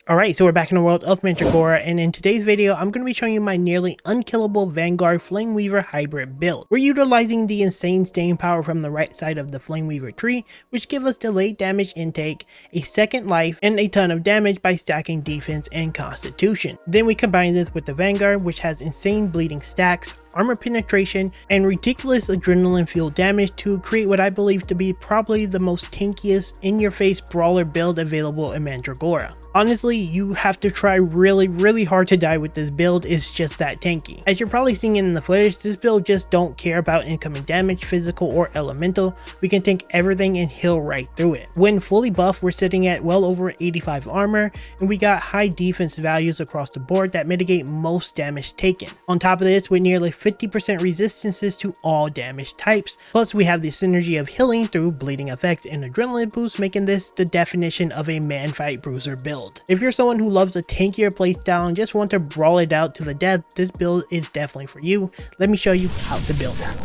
Alright, so we're back in the world of Mandragora, and in today's video, I'm going to be showing you my nearly unkillable Vanguard Flameweaver hybrid build. We're utilizing the insane staying power from the right side of the Flameweaver tree, which give us delayed damage intake, a second life, and a ton of damage by stacking defense and constitution. Then we combine this with the Vanguard, which has insane bleeding stacks, armor penetration, and ridiculous adrenaline fueled damage to create what I believe to be probably the most tankiest in-your-face brawler build available in Mandragora. Honestly, you have to try really hard to die with this build. It's just that tanky. As you're probably seeing in the footage, this build just don't care about incoming damage, physical or elemental. We can tank everything and heal right through it. When fully buffed, we're sitting at well over 85 armor, and we got high defense values across the board that mitigate most damage taken. On top of this, with nearly 50% resistances to all damage types, plus we have the synergy of healing through bleeding effects and adrenaline boost, making this the definition of a man fight bruiser build. If you're someone who loves a tankier playstyle and just want to brawl it out to the death, this build is definitely for you. Let me show you how to build it.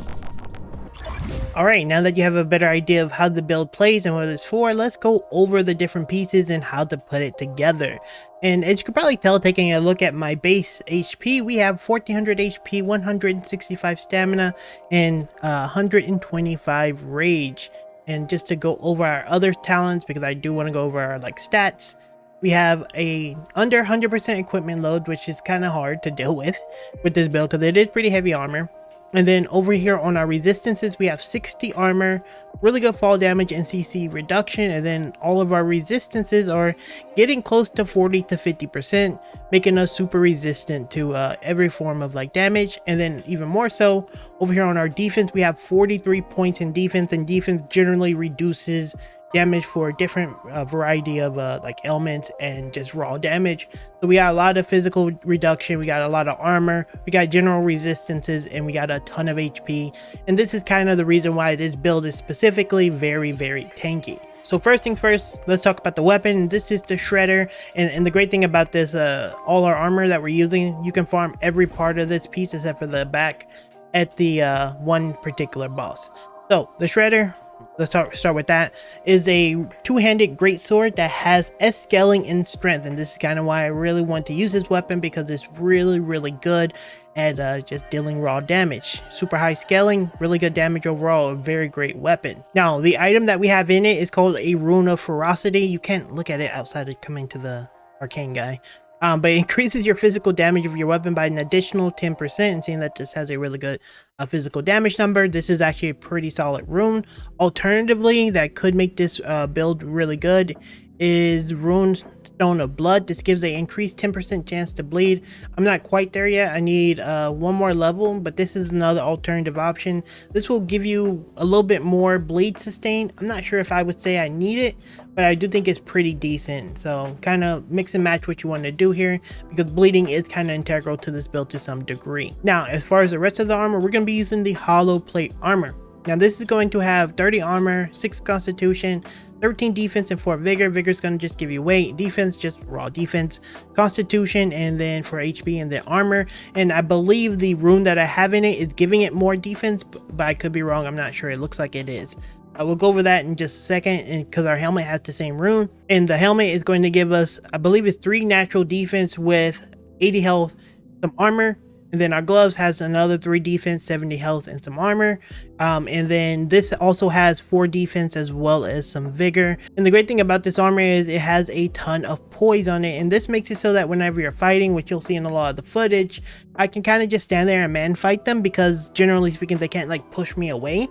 Alright, now that you have a better idea of how the build plays and what it's for, let's go over the different pieces and how to put it together. And as you can probably tell, taking a look at my base HP, we have 1400 HP, 165 stamina, and 125 rage. And just to go over our other talents, because I do want to go over our stats, we have a under 100% equipment load, which is kind of hard to deal with this build because it is pretty heavy armor. And then over here on our resistances, we have 60 armor, really good fall damage and CC reduction, and then all of our resistances are getting close to 40 to 50%, making us super resistant to every form of damage. And then even more so, over here on our defense, we have 43 points in defense, and defense generally reduces damage for a different variety of elements and just raw damage. So we got a lot of physical reduction, we got a lot of armor, we got general resistances, and we got a ton of HP. And this is kind of the reason why this build is specifically very tanky. So first things first, let's talk about the weapon. This is the Shredder, and the great thing about this, all our armor that we're using, you can farm every part of this piece except for the back at the one particular boss. So the Shredder, let's start with that, is a two-handed greatsword that has S scaling and strength, and this is kind of why I really want to use this weapon, because it's really good at just dealing raw damage. Super high scaling, really good damage overall, a very great weapon. Now the item that we have in it is called a Rune of Ferocity. You can't look at it outside of coming to the arcane guy. But it increases your physical damage of your weapon by an additional 10%, and seeing that this has a really good physical damage number, this is actually a pretty solid rune. Alternatively, that could make this build really good is Rune Stone of Blood. This gives an increased 10% chance to bleed. I'm not quite there yet. I need one more level, but this is another alternative option. This will give you a little bit more bleed sustain. I'm not sure if I would say I need it, but I do think it's pretty decent. So kind of mix and match what you want to do here, because bleeding is kind of integral to this build to some degree. Now, as far as the rest of the armor, we're going to be using the hollow plate armor. Now this is going to have 30 armor, 6 constitution, 13 defense, and 4 vigor. Vigor is going to just give you weight. Defense, just raw defense. Constitution, and then for HP, and then armor. And I believe the rune that I have in it is giving it more defense, but I could be wrong. I'm not sure. It looks like it is. I will go over that in just a second, and because our helmet has the same rune, and the helmet is going to give us, I believe it's 3 natural defense with 80 health, some armor. And then our gloves has another 3 defense, 70 health, and some armor. And then this also has 4 defense as well as some vigor. And the great thing about this armor is it has a ton of poise on it. And this makes it so that whenever you're fighting, which you'll see in a lot of the footage, I can kind of just stand there and man fight them, because generally speaking, they can't push me away.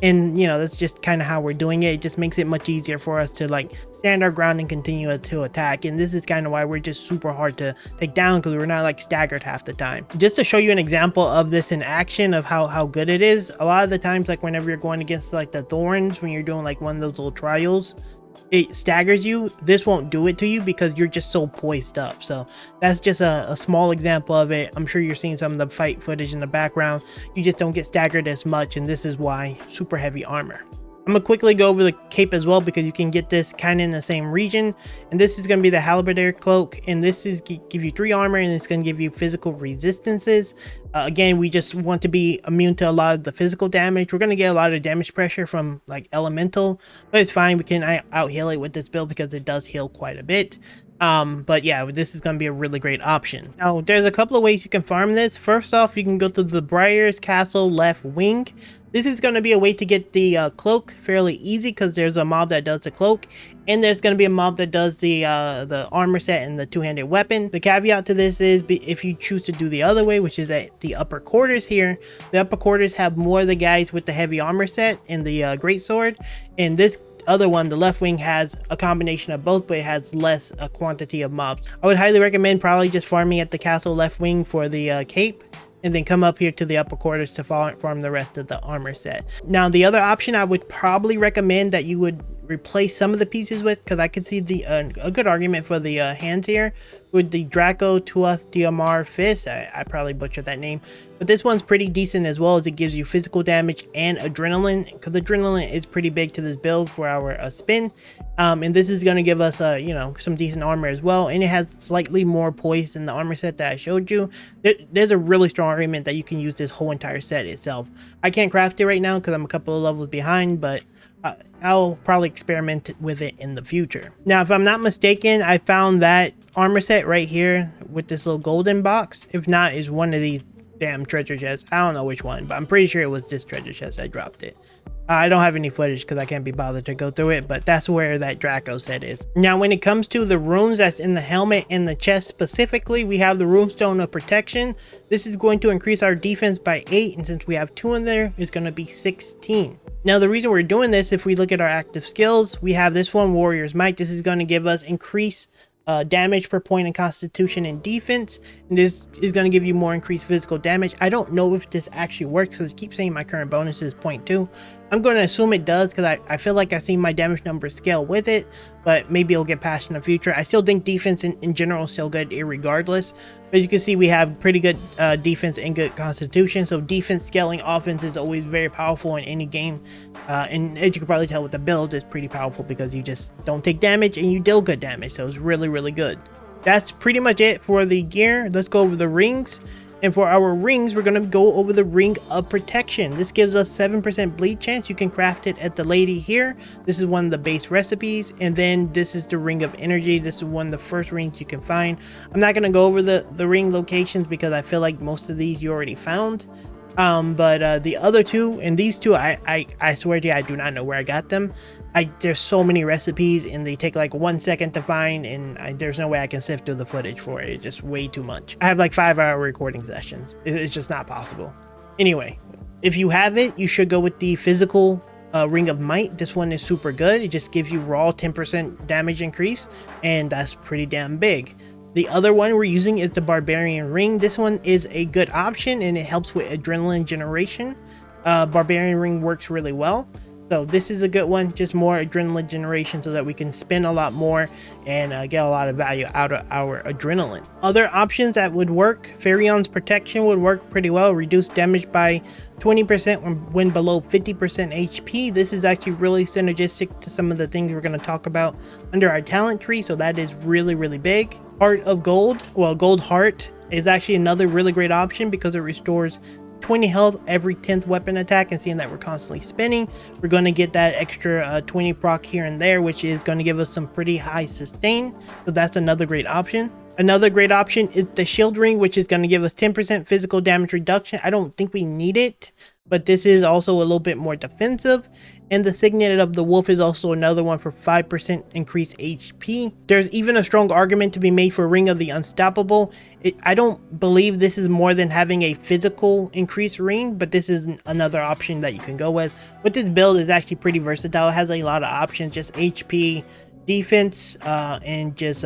And that's just kind of how we're doing it. It just makes it much easier for us to stand our ground and continue to attack. And this is kind of why we're just super hard to take down, because we're not staggered half the time. Just to show you an example of this in action of how good it is, a lot of the times whenever you're going against the thorns, when you're doing one of those little trials, it staggers you. This won't do it to you because you're just so poised up. So that's just a small example of it. I'm sure you're seeing some of the fight footage in the background. You just don't get staggered as much, and this is why super heavy armor. I'm gonna quickly go over the cape as well, because you can get this kind of in the same region. And this is gonna be the halberdier cloak, and this is give you 3 armor, and it's gonna give you physical resistances. Again, we just want to be immune to a lot of the physical damage. We're gonna get a lot of damage pressure from elemental, but it's fine. We can out heal it with this build because it does heal quite a bit. But yeah, this is going to be a really great option. Now, there's a couple of ways you can farm this. First off, you can go to the Briar's Castle left wing. This is going to be a way to get the cloak fairly easy because there's a mob that does the cloak, and there's going to be a mob that does the armor set and the two-handed weapon. The caveat to this is if you choose to do the other way, which is at the upper quarters here, the upper quarters have more of the guys with the heavy armor set and the greatsword, and this other one, the left wing, has a combination of both, but it has less quantity of mobs. I would highly recommend probably just farming at the castle left wing for the cape, and then come up here to the upper quarters to farm the rest of the armor set. Now, the other option I would probably recommend that you would replace some of the pieces with, because I could see a good argument for the hands here, with the Draco Tuath Diamar Fist. I probably butchered that name, but this one's pretty decent as well, as it gives you physical damage and adrenaline, because adrenaline is pretty big to this build for our spin. And this is going to give us you know, some decent armor as well, and it has slightly more poise than the armor set that I showed you. There's a really strong argument that you can use this whole entire set itself. I can't craft it right now because I'm a couple of levels behind, but I'll probably experiment with it in the future. Now, if I'm not mistaken, I found that armor set right here with this little golden box. If not, is one of these damn treasure chests. I don't know which one, but I'm pretty sure it was this treasure chest. I dropped it. I don't have any footage because I can't be bothered to go through it, but that's where that Draco set is. Now, when it comes to the runes that's in the helmet and the chest specifically, we have the Runestone of Protection. This is going to increase our defense by 8, and since we have 2 in there, it's going to be 16. Now, the reason we're doing this, if we look at our active skills, we have this one, Warrior's Might. This is going to give us increased damage per point in Constitution and Defense, and this is going to give you more increased physical damage. I don't know if this actually works, because it keeps saying my current bonus is 0.2. I'm going to assume it does, because I feel like I see my damage number scale with it, but maybe it'll get patched in the future. I still think defense in general is still good irregardless. As you can see, we have pretty good defense and good constitution, so defense scaling offense is always very powerful in any game. And as you can probably tell with the build, it's pretty powerful because you just don't take damage and you deal good damage, so it's really, really good. That's pretty much it for the gear. Let's go over the rings. And for our rings, we're going to go over the Ring of Protection. This gives us 7% bleed chance. You can craft it at the lady here. This is one of the base recipes. And then this is the Ring of Energy. This is one of the first rings you can find. I'm not going to go over the ring locations because I feel like most of these you already found. But the other two, and these two, I swear to you, I do not know where I got them. There's so many recipes and they take like 1 second to find, and there's no way I can sift through the footage for it. It's just way too much. I have like 5-hour recording sessions. It's just not possible. Anyway, if you have it, you should go with the physical Ring of Might. This one is super good. It just gives you raw 10% damage increase, and that's pretty damn big. The other one we're using is the Barbarian Ring. This one is a good option and it helps with adrenaline generation. Barbarian Ring works really well. So this is a good one, just more adrenaline generation so that we can spend a lot more and get a lot of value out of our adrenaline. Other options that would work, Pharion's Protection would work pretty well. Reduce damage by 20% when below 50% HP. This is actually really synergistic to some of the things we're going to talk about under our talent tree, so that is really, really big. Heart of Gold, well, Gold Heart is actually another really great option because it restores 20 health every 10th weapon attack, and seeing that we're constantly spinning, we're going to get that extra 20 proc here and there, which is going to give us some pretty high sustain. So that's another great option. Another great option is the Shield Ring, which is going to give us 10% physical damage reduction. I don't think we need it, but this is also a little bit more defensive. And the Signet of the Wolf is also another one for 5% increased HP. There's even a strong argument to be made for Ring of the Unstoppable. I don't believe this is more than having a physical increased ring, but this is another option that you can go with. But this build is actually pretty versatile. It has a lot of options, just HP, defense, and just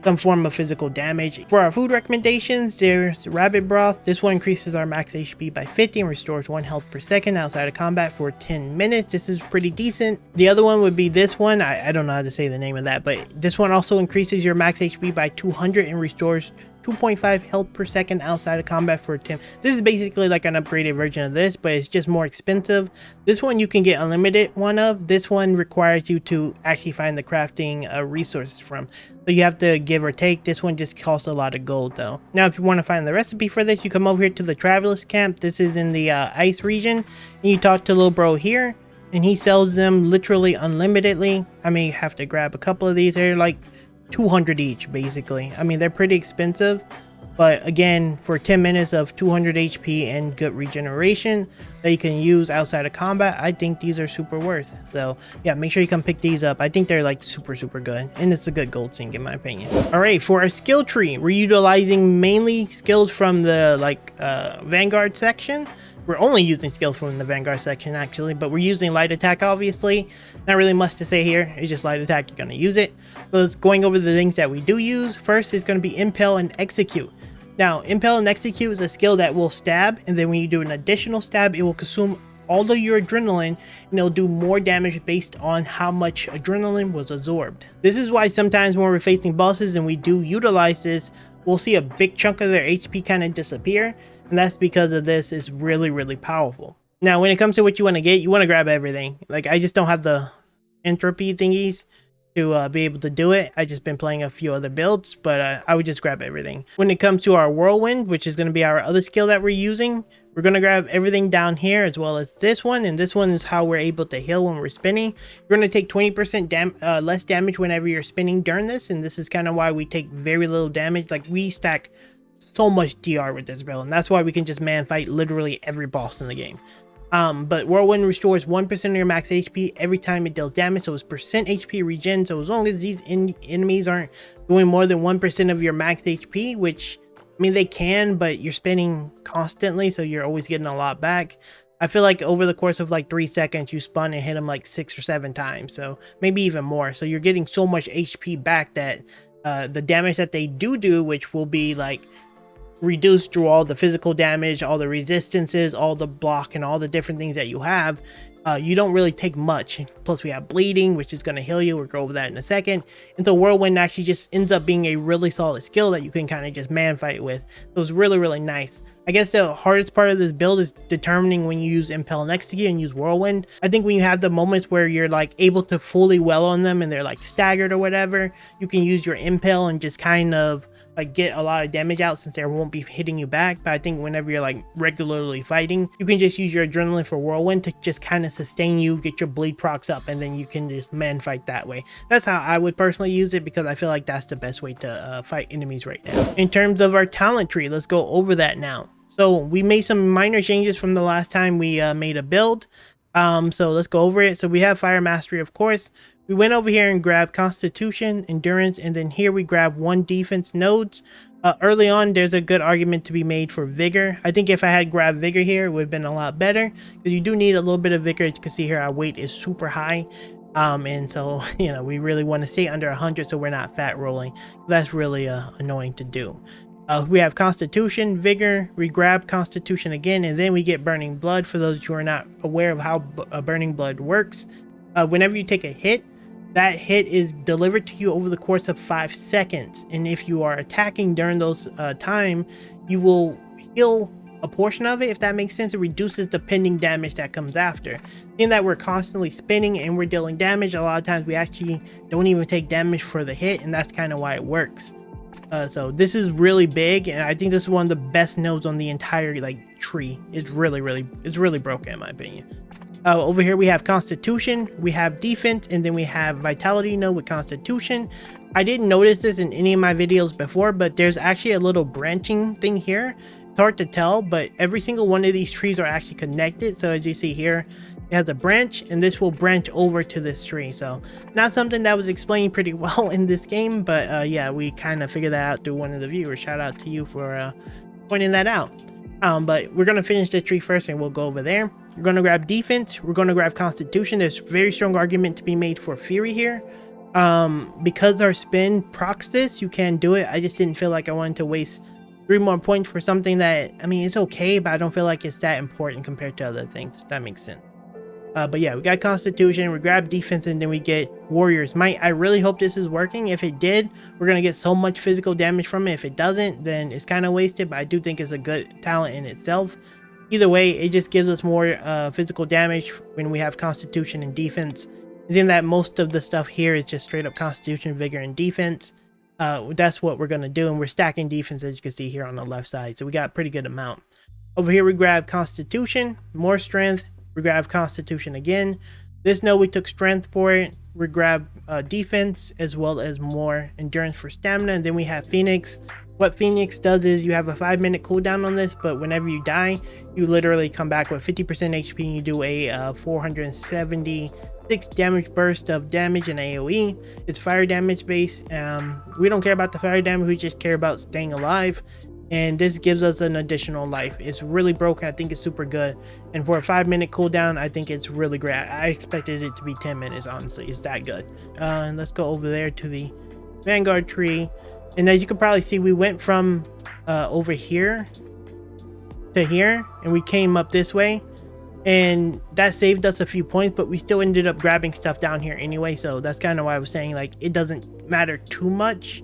some form of physical damage. For our food recommendations, there's rabbit broth. This one increases our max HP by 50 and restores 1 health per second outside of combat for 10 minutes. This is pretty decent. The other one would be this one. I don't know how to say the name of that, but this one also increases your max HP by 200 and restores 2.5 health per second outside of combat for 10. This is basically like an upgraded version of this, but it's just more expensive. This one you can get unlimited one of. This one requires you to actually find the crafting resources from. So you have to give or take. This one just costs a lot of gold though. Now if you want to find the recipe for this, you come over here to the Traveler's Camp. This is in the ice region, and you talk to little bro here, and he sells them literally unlimitedly. I mean, you have to grab a couple of these. They're like 200 each basically. I mean, they're pretty expensive, but again, for 10 minutes of 200 HP and good regeneration that you can use outside of combat, I think these are super worth. So yeah, make sure you come pick these up. I think they're like super good, and it's a good gold sync in my opinion. All right, for our skill tree, we're utilizing mainly skills from the Vanguard section. We're only using skills from the Vanguard section actually, but we're using light attack obviously. Not really much to say here, it's just light attack, you're going to use it. So let's going over the things that we do use. First is going to be Impale and Execute. Now, Impale and Execute is a skill that will stab, and then when you do an additional stab, it will consume all of your adrenaline, and it'll do more damage based on how much adrenaline was absorbed. This is why sometimes when we're facing bosses and we do utilize this, we'll see a big chunk of their HP kind of disappear, and that's because of this. Is really powerful. Now, when it comes to what you want to get, you want to grab everything. Like, I just don't have the entropy thingies to be able to do it. I just been playing a few other builds, but I would just grab everything. When it comes to our whirlwind, which is going to be our other skill that we're using, we're going to grab everything down here as well as this one, and this one is how we're able to heal when we're spinning. You're going to take 20% less damage whenever you're spinning during this, and this is kind of why we take very little damage. Like, we stack so much DR with this build, and that's why we can just man fight literally every boss in the game. But Whirlwind restores 1% of your max HP every time it deals damage, so it's percent HP regen. So as long as these enemies aren't doing more than 1% of your max HP, which, I mean, they can, but you're spinning constantly, so you're always getting a lot back. I feel like over the course of like 3 seconds, you spun and hit them like 6 or 7 times, so maybe even more. So you're getting so much HP back that the damage that they do, which will be like reduced through all the physical damage, all the resistances, all the block, and all the different things that you have, you don't really take much. Plus we have bleeding, which is going to heal you. We'll go over that in a second. And so whirlwind actually just ends up being a really solid skill that you can kind of just man fight with. So it's really nice. I guess the hardest part of this build is determining when you use Impale and Execute and use Whirlwind. I think when you have the moments where you're like able to fully well on them and they're like staggered or whatever, you can use your Impale and just kind of like get a lot of damage out since they won't be hitting you back. But I think whenever you're like regularly fighting, you can just use your adrenaline for Whirlwind to just kind of sustain you, get your bleed procs up, and then you can just man fight that way. That's how I would personally use it, because I feel like that's the best way to fight enemies right now. In terms of our talent tree, let's go over that now. So we made some minor changes from the last time we made a build. So let's go over it. So we have Fire Mastery, of course. We went over here and grabbed Constitution, Endurance, and then here we grab 1 defense nodes. Early on, there's a good argument to be made for Vigor. I think if I had grabbed Vigor here, it would have been a lot better, because you do need a little bit of Vigor. As you can see here, our weight is super high. And so, you know, we really want to stay under 100 so we're not fat rolling. That's really annoying to do. We have Constitution, Vigor, we grab Constitution again, and then we get Burning Blood. For those who are not aware of how Burning Blood works, whenever you take a hit, that hit is delivered to you over the course of 5 seconds, and if you are attacking during those time, you will heal a portion of it. If that makes sense, it reduces the pending damage that comes after. In that we're constantly spinning and we're dealing damage, a lot of times we actually don't even take damage for the hit, and that's kind of why it works. So this is really big, and I think this is one of the best nodes on the entire like tree. It's really broken in my opinion. Over here we have Constitution, we have Defense, and then we have Vitality node with Constitution. I didn't notice this in any of my videos before, but there's actually a little branching thing here. It's hard to tell, but every single one of these trees are actually connected. So as you see here, it has a branch, and this will branch over to this tree. So not something that was explained pretty well in this game, but yeah, we kind of figured that out through one of the viewers. Shout out to you for pointing that out. But we're going to finish the tree first, and we'll go over there. We're going to grab Defense. We're going to grab Constitution. There's very strong argument to be made for Fury here. Because our spin procs this, you can do it. I just didn't feel like I wanted to waste 3 more points for something that, I mean, it's okay, but I don't feel like it's that important compared to other things, if that makes sense. But yeah, we got Constitution, we grab Defense, and then we get Warrior's Might. I really hope this is working. If it did, we're going to get so much physical damage from it. If it doesn't, then it's kind of wasted, but I do think it's a good talent in itself. Either way, it just gives us more physical damage when we have Constitution and Defense. It's in that most of the stuff here is just straight up Constitution, Vigor, and Defense. That's what we're going to do, and we're stacking Defense, as you can see here on the left side. So we got a pretty good amount. Over here we grab Constitution, more Strength. We grab Constitution again. This node we took Strength for it. we grab defense as well as more endurance for stamina. And then we have Phoenix. What Phoenix does is you have a 5-minute cooldown on this, but whenever you die, you literally come back with 50% HP and you do a 476 damage burst of damage and AoE. It's fire damage based. We don't care about the fire damage, we just care about staying alive. And this gives us an additional life. It's really broken. I think it's super good. And for a 5-minute cooldown, I think it's really great. I expected it to be 10 minutes, honestly. It's that good. Let's go over there to the Vanguard tree. And as you can probably see, we went from over here to here, and we came up this way. And that saved us a few points, but we still ended up grabbing stuff down here anyway. So that's kind of why I was saying, like, it doesn't matter too much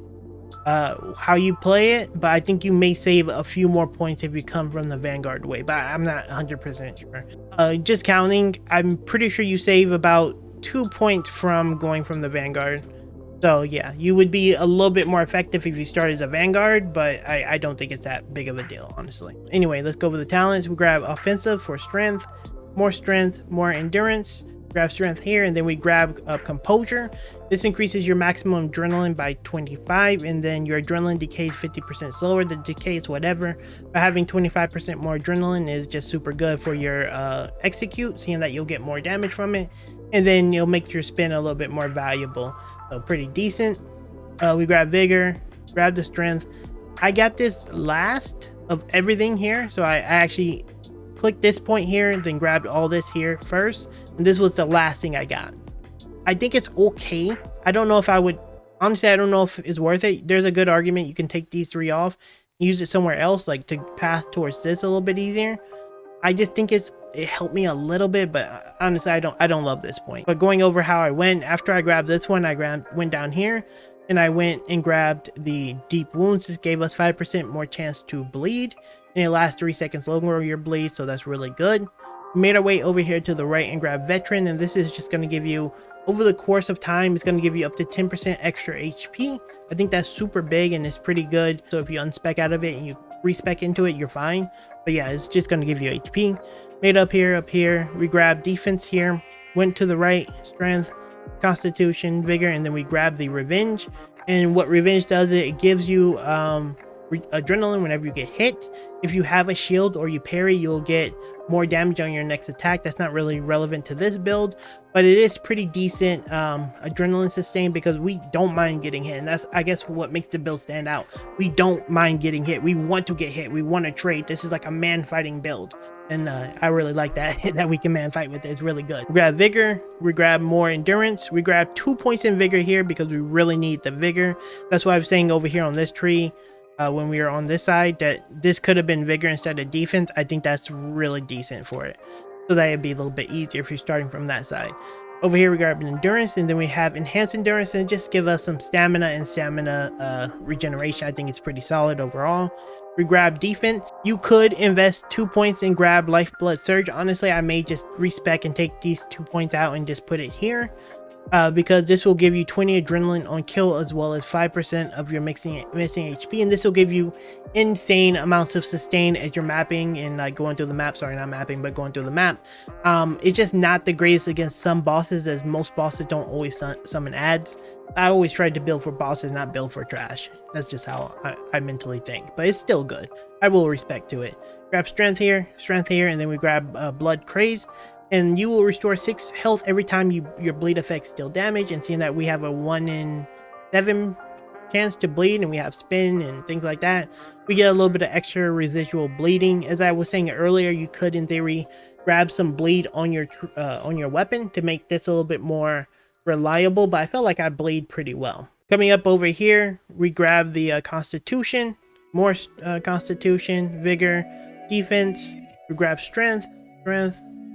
how you play it, but I think you may save a few more points if you come from the Vanguard way, but I'm not 100% sure. Just counting, I'm pretty sure you save about 2 points from going from the Vanguard. So yeah, you would be a little bit more effective if you start as a Vanguard, but I don't think it's that big of a deal, honestly. Anyway, let's go over the talents. We grab offensive for strength, more endurance. Grab strength here, and then we grab composure. This increases your maximum adrenaline by 25, and then your adrenaline decays 50% slower. The decay is whatever, but having 25% more adrenaline is just super good for your execute, seeing that you'll get more damage from it, and then you'll make your spin a little bit more valuable. So pretty decent. We grab vigor, grab the strength. I got this last of everything here, so I actually clicked this point here and then grabbed all this here first, and this was the last thing I got. I think it's okay. I don't know if I would, honestly, I don't know if it's worth it. There's a good argument you can take these 3 off, use it somewhere else, like to path towards this a little bit easier. I just think it helped me a little bit, but honestly, I don't love this point. But going over how I went, after I grabbed this one, went down here and I went and grabbed the deep wounds. This gave us 5% more chance to bleed, and it lasts 3 seconds longer your bleed, so that's really good. We made our way over here to the right and grabbed veteran, and this is just going to give you, over the course of time, it's going to give you up to 10% extra HP. I think that's super big and it's pretty good. So if you unspec out of it and you respec into it, you're fine. But yeah, it's just going to give you HP. Made up here, we grabbed defense here, went to the right, strength, constitution, vigor, and then we grabbed the revenge. And what revenge does, it gives you adrenaline whenever you get hit. If you have a shield or you parry, you'll get more damage on your next attack. That's not really relevant to this build, but it is pretty decent adrenaline sustain, because we don't mind getting hit, and that's, I guess, what makes the build stand out. We don't mind getting hit. We want to get hit. We want to trade. This is like a man fighting build, and I really like that that we can man fight with it. It's really good. We grab vigor, we grab more endurance, we grab 2 points in vigor here because we really need the vigor. That's why I was saying over here on this tree, when we were on this side, that this could have been vigor instead of defense. I think that's really decent for it, so that it'd be a little bit easier if you're starting from that side. Over here we grab endurance, and then we have enhanced endurance, and it just give us some stamina and stamina regeneration. I think it's pretty solid overall. We grab defense. You could invest 2 points and grab lifeblood surge. Honestly, I may just respec and take these 2 points out and just put it here, because this will give you 20 adrenaline on kill, as well as 5% of your missing HP, and this will give you insane amounts of sustain as you're mapping and like going through the map. Sorry, not mapping, but going through the map. It's just not the greatest against some bosses, as most bosses don't always summon adds. I always tried to build for bosses, not build for trash. That's just how I mentally think, but it's still good. I will respect to it. Grab strength here, and then we grab blood craze. And you will restore 6 health every time your bleed effects deal damage. And seeing that we have a 1 in 7 chance to bleed, and we have spin and things like that, we get a little bit of extra residual bleeding. As I was saying earlier, you could in theory grab some bleed on your weapon to make this a little bit more reliable, but I felt like I bleed pretty well. Coming up over here, we grab the constitution, more constitution, vigor, defense. We grab strength,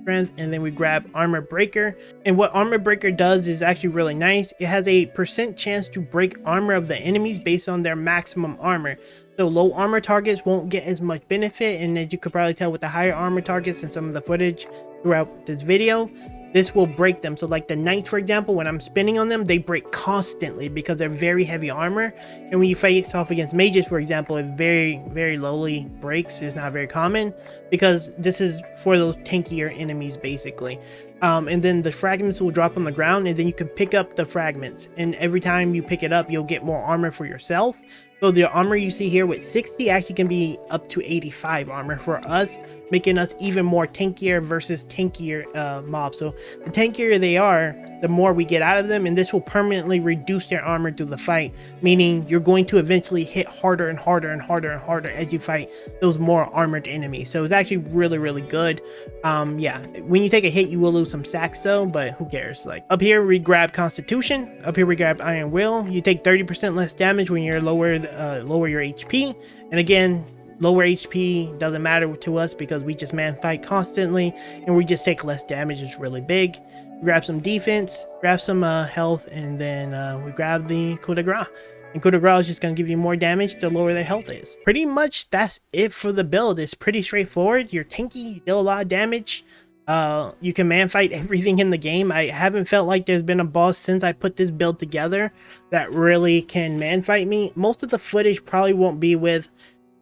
and then we grab armor breaker. And what armor breaker does is actually really nice. It has a % chance to break armor of the enemies based on their maximum armor. So low armor targets won't get as much benefit, and as you could probably tell with the higher armor targets and some of the footage throughout this video, this will break them. So like the knights, for example, when I'm spinning on them, they break constantly because they're very heavy armor. And when you face off against mages, for example, it very lowly breaks. It's not very common because this is for those tankier enemies basically. And then the fragments will drop on the ground, and then you can pick up the fragments, and every time you pick it up you'll get more armor for yourself. So the armor you see here with 60 actually can be up to 85 armor for us, making us even more tankier versus tankier mobs. So the tankier they are, the more we get out of them, and this will permanently reduce their armor through the fight, meaning you're going to eventually hit harder and harder and harder and harder as you fight those more armored enemies. So it's actually really good. Yeah, when you take a hit you will lose some stacks though, but who cares? Like up here we grab Constitution, up here we grab Iron Will. You take 30% less damage when you're lower your HP, and again, lower HP doesn't matter to us because we just man fight constantly and we just take less damage. It's really big. Grab some defense, grab some health, and then we grab the coup de grace. And coup de grace is just going to give you more damage the lower their health is. Pretty much that's it for the build. It's pretty straightforward. You're tanky, you deal a lot of damage. You can man fight everything in the game. I haven't felt like there's been a boss since I put this build together that really can man fight me. Most of the footage probably won't be with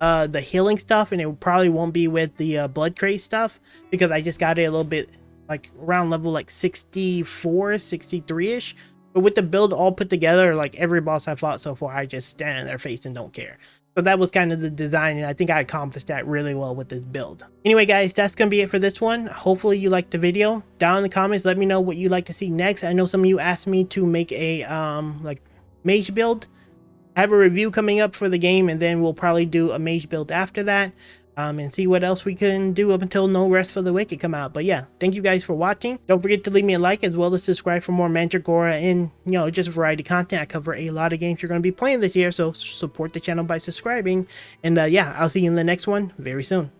the healing stuff, and it probably won't be with the blood crate stuff, because I just got it a little bit like around level like 64 63 ish. But with the build all put together, like every boss I fought so far, I just stand in their face and don't care. So that was kind of the design, and I think I accomplished that really well with this build. Anyway guys, that's gonna be it for this one. Hopefully you liked the video. Down in the comments, let me know what you'd like to see next. I know some of you asked me to make a like mage build. I have a review coming up for the game, and then we'll probably do a mage build after that, and see what else we can do up until No Rest for the Wicked come out. But yeah, thank you guys for watching. Don't forget to leave me a like, as well as subscribe for more Mandragora and, you know, just variety content. I cover a lot of games you're going to be playing this year, so support the channel by subscribing. And yeah, I'll see you in the next one very soon.